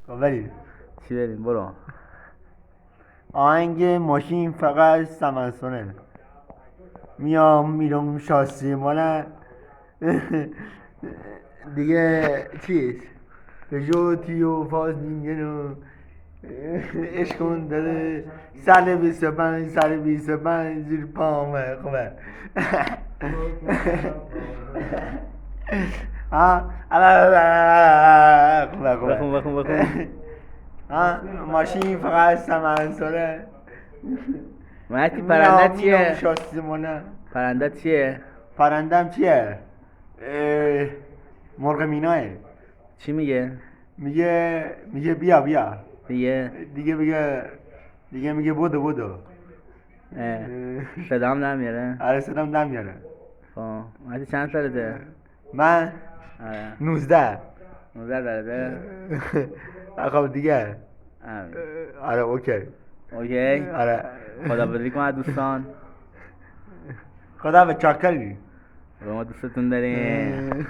خب بریم. چی بریم؟ برو. آهنگ ماشین فقط سمنسونه میام میرم شاسی ماله دیگه چیز پژوتی و فاز نینگن عشق کن داره سر 25 زیر پامه خوبه بخون. ماشین فقط سمنسونه مهدی پرنده چیه؟ شاستیمونه. پرنده چیه؟ پرندم چیه؟ مرغ میناه. چی میگه؟ میگه بیا دیگه میگه بودو صدام نمیاره؟ آره صدام نمیاره. خب مهدی چند سالته؟ من آره 19 داره؟ خب دیگه آره اوکی آره خدا بدری کن دوستان. خدا به چاکری ما دوستتون داریم.